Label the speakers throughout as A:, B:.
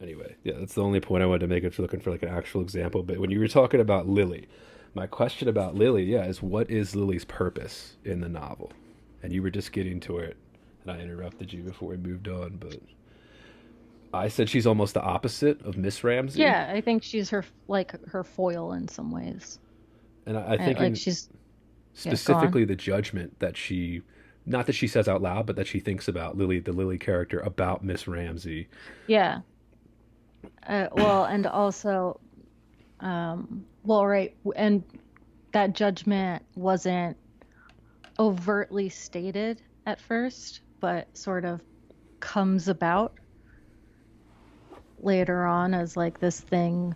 A: Anyway, yeah, that's the only point I wanted to make if you're looking for like an actual example. But when you were talking about Lily, my question about Lily, yeah, is what is Lily's purpose in the novel? And you were just getting to it, and I interrupted you before we moved on. But I said she's almost the opposite of Miss Ramsey,
B: Yeah, I think she's her like her foil in some ways.
A: and I
B: And
A: think
B: like
A: in
B: she's yeah, go on.
A: specifically the judgment that she, not that she says out loud, but that she thinks about Lily, the Lily character, about Miss Ramsey.
B: Yeah. Well, and also well, right, and that judgment wasn't overtly stated at first, but sort of comes about later on as like this thing,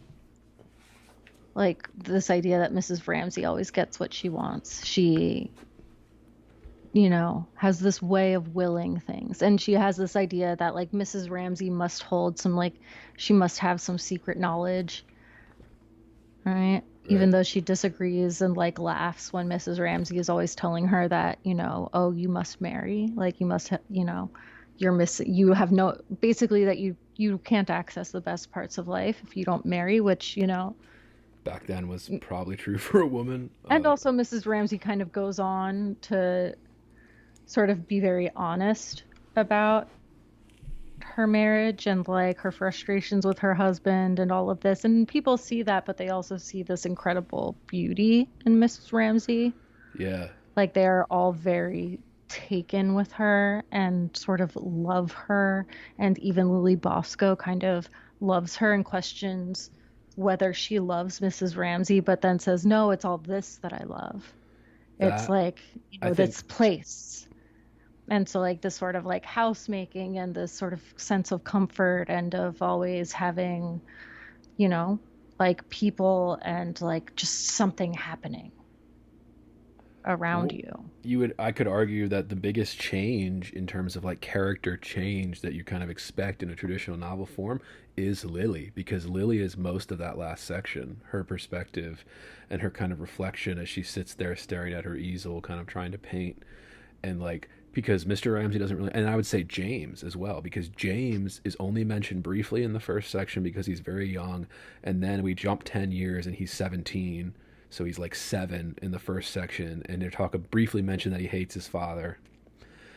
B: like this idea that Mrs. Ramsey always gets what she wants. She, has this way of willing things. And she has this idea that like Mrs. Ramsey must hold some like she must have some secret knowledge, right? Even
A: Right.
B: though she disagrees and like laughs when Mrs. Ramsey is always telling her that, oh, you must marry, like you must, you're missing, you have no, basically that you can't access the best parts of life if you don't marry, which,
A: Back then was probably true for a woman.
B: and also Mrs. Ramsey kind of goes on to sort of be very honest about her marriage and like her frustrations with her husband and all of this. And people see that, but they also see this incredible beauty in Mrs. Ramsey.
A: Yeah,
B: Like they're all very taken with her and sort of love her. And even Lily Bosco kind of loves her and questions whether she loves Mrs. Ramsey, but then says, no, it's all this that I love. It's
A: that
B: like,
A: I think
B: this place. And so like this sort of like housemaking and this sort of sense of comfort and of always having, you know, like people and like just something happening around
A: well,
B: you.
A: you would I could argue that the biggest change in terms of like character change that you kind of expect in a traditional novel form is Lily, because Lily is most of that last section, her perspective and her kind of reflection as she sits there staring at her easel kind of trying to paint. And like, because Mr. Ramsey doesn't really, and I would say James as well, because James is only mentioned briefly in the first section because he's very young, and then we jump 10 years and he's 17, so he's like 7 in the first section, and they talk briefly mention that he hates his father,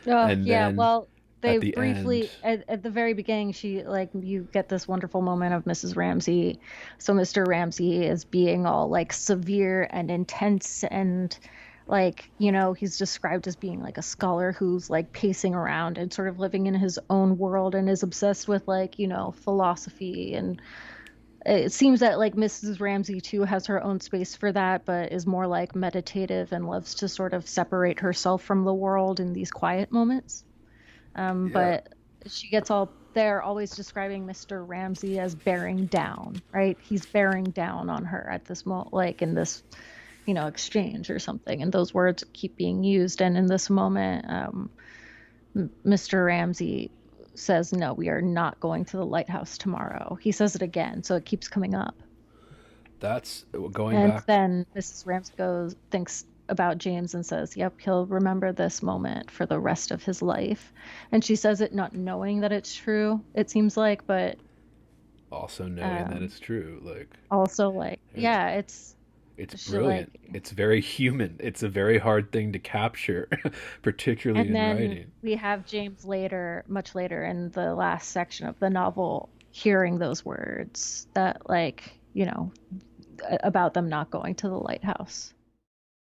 B: Oh,
A: and
B: yeah.
A: then
B: Well, they
A: at the end,
B: briefly at the very beginning, she like you get this wonderful moment of Mrs. Ramsey. So Mr. Ramsey is being all like severe and intense and like, he's described as being like a scholar who's like pacing around and sort of living in his own world and is obsessed with like, philosophy. And it seems that like Mrs. Ramsey too has her own space for that, but is more like meditative and loves to sort of separate herself from the world in these quiet moments.
A: yeah,
B: But she gets all they're always describing Mr. Ramsey as bearing down, right? He's bearing down on her at this moment, like in this, exchange or something. And those words keep being used. And in this moment, Mr. Ramsey says, no, we are not going to the lighthouse tomorrow. He says it again, so it keeps coming up.
A: that's going
B: And
A: back.
B: then Mrs. Ramsey thinks about James and says, yep, he'll remember this moment for the rest of his life. And she says it not knowing that it's true, it seems like, but
A: Also knowing that
B: um,
A: it's true, like,
B: also like,
A: yeah,
B: yeah,
A: it's
B: she like,
A: brilliant, it's very human, it's a very hard thing to capture, particularly
B: and
A: in
B: then
A: writing.
B: we have James later, much later in the last section of the novel, hearing those words that, like, about them not going to the lighthouse.